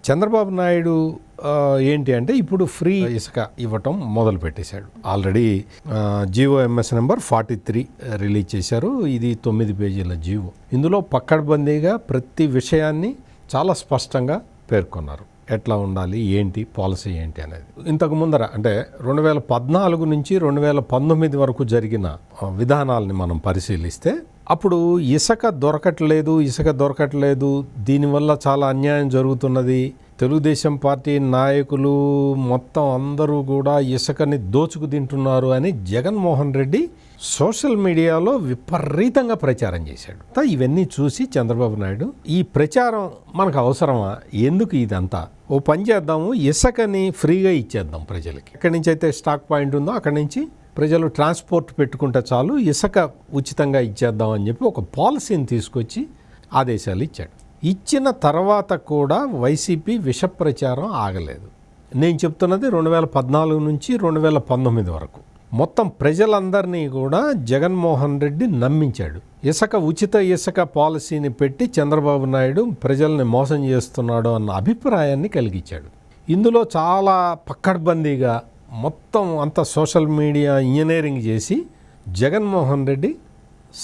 చంద్రబాబు నాయుడు ఏంటి అంటే ఇప్పుడు ఫ్రీ ఇసుక ఇవ్వటం మొదలు పెట్టేశాడు. ఆల్రెడీ జీవోఎంఎస్ నెంబర్ 43 రిలీజ్ చేశారు. ఇది 9 పేజీల జీవో. ఇందులో పక్కడబందీగా ప్రతి విషయాన్ని చాలా స్పష్టంగా పేర్కొన్నారు. ఎట్లా ఉండాలి, ఏంటి పాలసీ ఏంటి అనేది. ఇంతకు ముందర అంటే 2014 నుంచి 2019 వరకు జరిగిన విధానాలని మనం పరిశీలిస్తే అప్పుడు ఇసుక దొరకట్లేదు, దీనివల్ల చాలా అన్యాయం జరుగుతున్నది, తెలుగుదేశం పార్టీ నాయకులు మొత్తం అందరూ కూడా ఇసుకని దోచుకు తింటున్నారు అని జగన్మోహన్ రెడ్డి సోషల్ మీడియాలో విపరీతంగా ప్రచారం చేశాడు. ఇవన్నీ చూసి చంద్రబాబు నాయుడు ఈ ప్రచారం మనకు అవసరమా, ఎందుకు ఇదంతా, ఓ పని చేద్దాము, ఇసుకని ఫ్రీగా ఇచ్చేద్దాం ప్రజలకి. ఎక్కడి నుంచి అయితే స్టాక్ పాయింట్ ఉందో అక్కడి నుంచి ప్రజలు ట్రాన్స్పోర్ట్ పెట్టుకుంటే చాలు, ఇసుక ఉచితంగా ఇచ్చేద్దాం అని చెప్పి ఒక పాలసీని తీసుకొచ్చి ఆదేశాలు ఇచ్చాడు. ఇచ్చిన తర్వాత కూడా వైసీపీ విష ప్రచారం ఆగలేదు. నేను చెప్తున్నది 2014 నుంచి 2019 వరకు మొత్తం ప్రజలందరినీ కూడా జగన్మోహన్ రెడ్డి నమ్మించాడు. ఉచిత ఇసుక పాలసీని పెట్టి చంద్రబాబు నాయుడు ప్రజల్ని మోసం చేస్తున్నాడు అన్న అభిప్రాయాన్ని కలిగించాడు. ఇందులో చాలా పక్కడ్బందీగా మొత్తం అంతా సోషల్ మీడియా ఇంజనీరింగ్ చేసి జగన్మోహన్ రెడ్డి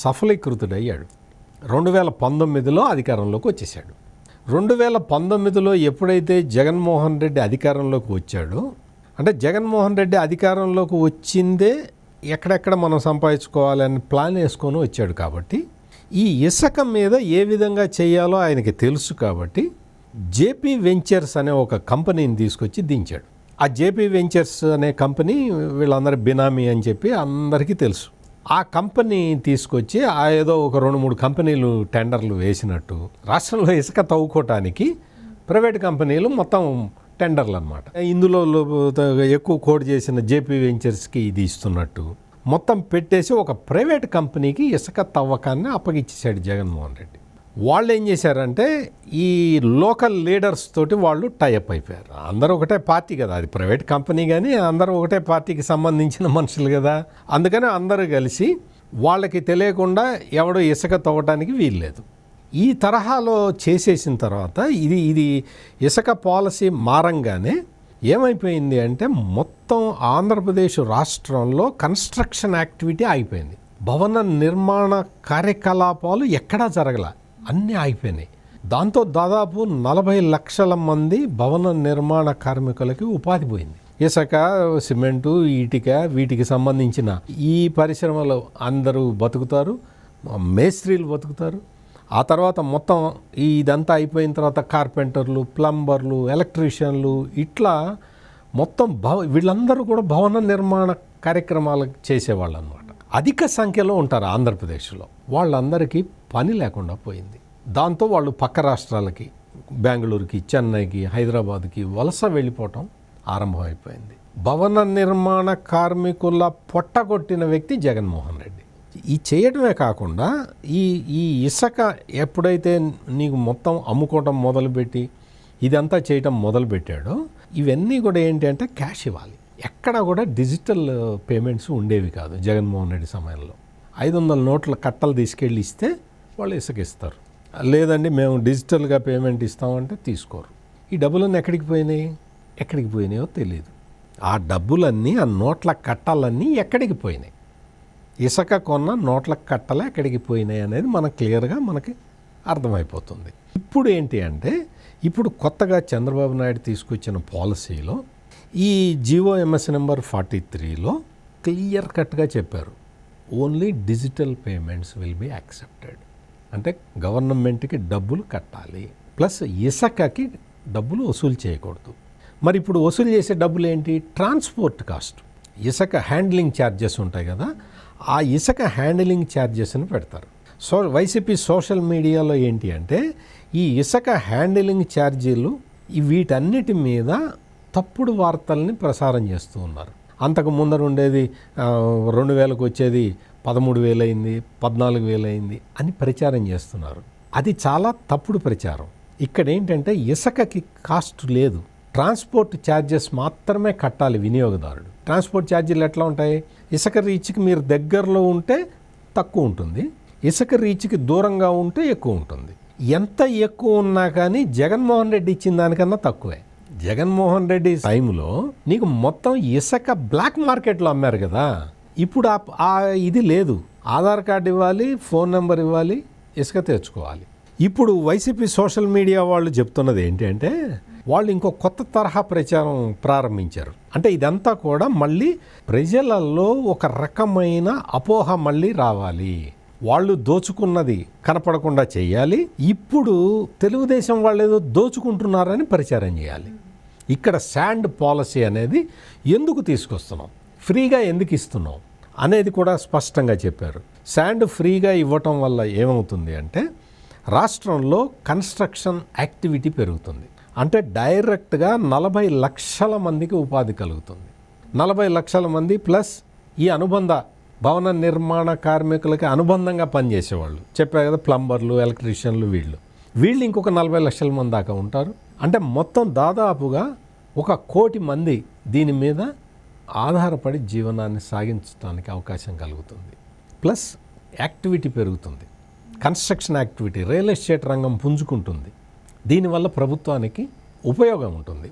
సఫలీకృతుడయ్యాడు. 2019లో అధికారంలోకి వచ్చేసాడు. 2019లో ఎప్పుడైతే జగన్మోహన్ రెడ్డి అధికారంలోకి వచ్చాడో, అంటే జగన్మోహన్ రెడ్డి అధికారంలోకి వచ్చిందే ఎక్కడెక్కడ మనం సంపాదించుకోవాలని ప్లాన్ వేసుకొని వచ్చాడు. కాబట్టి ఈ ఇసుక మీద ఏ విధంగా చేయాలో ఆయనకి తెలుసు. కాబట్టి జేపీ వెంచర్స్ అనే ఒక కంపెనీని తీసుకొచ్చి దించాడు. ఆ జేపీ వెంచర్స్ అనే కంపెనీ వీళ్ళందరి బినామీ అని చెప్పి అందరికీ తెలుసు. ఆ కంపెనీ తీసుకొచ్చి ఏదో ఒక 2-3 కంపెనీలు టెండర్లు వేసినట్టు రాష్ట్రంలో ఇసుక తవ్వుకోవటానికి ప్రైవేట్ కంపెనీలు మొత్తం టెండర్లు అనమాట. ఇందులో ఎక్కువ కోడ్ చేసిన జేపీ వెంచర్స్కి ఇది ఇస్తున్నట్టు మొత్తం పెట్టేసి ఒక ప్రైవేట్ కంపెనీకి ఇసుక తవ్వకాన్ని అప్పగిచ్చేసాడు జగన్మోహన్ రెడ్డి. వాళ్ళు ఏం చేశారంటే ఈ లోకల్ లీడర్స్ తోటి వాళ్ళు టైఅప్ అయిపోయారు. అందరూ ఒకటే పార్టీ కదా, అది ప్రైవేట్ కంపెనీ కానీ అందరూ ఒకటే పార్టీకి సంబంధించిన మనుషులు కదా. అందుకని అందరూ కలిసి వాళ్ళకి తెలియకుండా ఎవడో ఇసుక తవ్వటానికి వీల్లేదు. ఈ తరహాలో చేసేసిన తర్వాత ఇది ఇసుక పాలసీ మారంగానే ఏమైపోయింది అంటే మొత్తం ఆంధ్రప్రదేశ్ రాష్ట్రంలో కన్స్ట్రక్షన్ యాక్టివిటీ ఆగిపోయింది. భవన నిర్మాణ కార్యకలాపాలు ఎక్కడా జరగల, అన్నీ ఆగిపోయినాయి. దాంతో దాదాపు 40 లక్షల మంది భవన నిర్మాణ కార్మికులకి ఉపాధి పోయింది. ఇసుక, సిమెంటు, ఇటుక వీటికి సంబంధించిన ఈ పరిశ్రమలో అందరూ బతుకుతారు, మేస్త్రీలు బతుకుతారు. ఆ తర్వాత మొత్తం ఇదంతా అయిపోయిన తర్వాత కార్పెంటర్లు, ప్లంబర్లు, ఎలక్ట్రీషియన్లు ఇట్లా మొత్తం వీళ్ళందరూ కూడా భవన నిర్మాణ కార్యక్రమాలు చేసేవాళ్ళు అనమాట. అధిక సంఖ్యలో ఉంటారు ఆంధ్రప్రదేశ్లో. వాళ్ళందరికీ పని లేకుండా పోయింది. దాంతో వాళ్ళు పక్క రాష్ట్రాలకి, బెంగళూరుకి, చెన్నైకి, హైదరాబాద్కి వలస వెళ్ళిపోవటం ఆరంభమైపోయింది. భవన నిర్మాణ కార్మికుల పొట్టగొట్టిన వ్యక్తి జగన్మోహన్ రెడ్డి. ఈ చేయడమే కాకుండా ఈ ఇసుక ఎప్పుడైతే నీకు మొత్తం అమ్ముకోవటం మొదలుపెట్టి ఇదంతా చేయటం మొదలుపెట్టాడో ఇవన్నీ కూడా ఏంటి అంటే క్యాష్ ఇవ్వాలి. ఎక్కడ కూడా డిజిటల్ పేమెంట్స్ ఉండేవి కాదు జగన్మోహన్ రెడ్డి సమయంలో. 500 నోట్ల కట్టలు తీసుకెళ్ళి ఇస్తే వాళ్ళు ఇసుక ఇస్తారు. లేదండి మేము డిజిటల్గా పేమెంట్ ఇస్తామంటే తీసుకోరు. ఈ డబ్బులన్నీ ఎక్కడికి పోయినాయో తెలియదు. ఆ డబ్బులన్నీ, ఆ నోట్ల కట్టలన్నీ ఎక్కడికి పోయినాయి, ఇసుక కొన్న నోట్ల కట్టలే ఎక్కడికి పోయినాయి అనేది మనకు క్లియర్గా మనకి అర్థమైపోతుంది. ఇప్పుడు ఏంటి అంటే ఇప్పుడు కొత్తగా చంద్రబాబు నాయుడు తీసుకొచ్చిన పాలసీలో ఈ జీవోఎంఎస్ నెంబర్ 43లో క్లియర్ కట్గా చెప్పారు, only digital payments will be accepted. అంటే గవర్నమెంట్కి డబ్బులు కట్టాలి, ప్లస్ ఇసుకకి డబ్బులు వసూలు చేయకూడదు. మరి ఇప్పుడు వసూలు చేసే డబ్బులు ఏంటి? ట్రాన్స్పోర్ట్ కాస్ట్, ఇసుక హ్యాండ్లింగ్ ఛార్జెస్ ఉంటాయి కదా, ఆ ఇసుక హ్యాండ్లింగ్ ఛార్జెస్ని పెడతారు. వైసీపీ సోషల్ మీడియాలో ఏంటి అంటే ఈ ఇసుక హ్యాండ్లింగ్ ఛార్జీలు వీటన్నిటి మీద తప్పుడు వార్తల్ని ప్రసారం చేస్తూ ఉన్నారు. అంతకు ముందర ఉండేది 2000కు వచ్చేది 13,000 అయింది, 14,000 అయింది అని ప్రచారం చేస్తున్నారు. అది చాలా తప్పుడు ప్రచారం. ఇక్కడ ఏంటంటే ఇసుకకి కాస్ట్ లేదు, ట్రాన్స్పోర్ట్ ఛార్జెస్ మాత్రమే కట్టాలి వినియోగదారుడు. ట్రాన్స్పోర్ట్ ఛార్జీలు ఎట్లా ఉంటాయి? ఇసుక రీచ్కి మీరు దగ్గరలో ఉంటే తక్కువ ఉంటుంది, ఇసుక రీచ్కి దూరంగా ఉంటే ఎక్కువ ఉంటుంది. ఎంత ఎక్కువ ఉన్నా కానీ జగన్మోహన్ రెడ్డి ఇచ్చిన దానికన్నా తక్కువే. జగన్మోహన్ రెడ్డి టైంలో నీకు మొత్తం ఇసుక బ్లాక్ మార్కెట్లో అమ్మారు కదా. ఇప్పుడు ఆ ఇది లేదు. ఆధార్ కార్డు ఇవ్వాలి, ఫోన్ నెంబర్ ఇవ్వాలి, ఇసుక తెచ్చుకోవాలి. ఇప్పుడు వైసీపీ సోషల్ మీడియా వాళ్ళు చెప్తున్నది ఏంటి అంటే వాళ్ళు ఇంకో కొత్త తరహా ప్రచారం ప్రారంభించారు. అంటే ఇదంతా కూడా మళ్ళీ ప్రజలలో ఒక రకమైన అపోహ మళ్ళీ రావాలి, వాళ్ళు దోచుకున్నది కనపడకుండా చేయాలి, ఇప్పుడు తెలుగుదేశం వాళ్ళు ఏదో దోచుకుంటున్నారని ప్రచారం చేయాలి. ఇక్కడ శాండ్ పాలసీ అనేది ఎందుకు తీసుకొస్తున్నాం, ఫ్రీగా ఎందుకు ఇస్తున్నాం అనేది కూడా స్పష్టంగా చెప్పారు. శాండ్ ఫ్రీగా ఇవ్వటం వల్ల ఏమవుతుంది అంటే రాష్ట్రంలో కన్స్ట్రక్షన్ యాక్టివిటీ పెరుగుతుంది. అంటే డైరెక్ట్గా 40 లక్షల మందికి ఉపాధి కలుగుతుంది. 40 లక్షల మంది ప్లస్ ఈ అనుబంధ భవన నిర్మాణ కార్మికులకి అనుబంధంగా పనిచేసేవాళ్ళు చెప్పారు కదా, ప్లంబర్లు, ఎలక్ట్రీషియన్లు, వీళ్ళు ఇంకొక 40 లక్షల మంది దాకా ఉంటారు. అంటే మొత్తం దాదాపుగా 1 కోటి మంది దీని మీద ఆధారపడి జీవనాన్ని సాగించడానికి అవకాశం కలుగుతుంది. ప్లస్ యాక్టివిటీ పెరుగుతుంది, కన్స్ట్రక్షన్ యాక్టివిటీ, రియల్ ఎస్టేట్ రంగం పుంజుకుంటుంది. దీనివల్ల ప్రభుత్వానికి ఉపయోగం ఉంటుంది.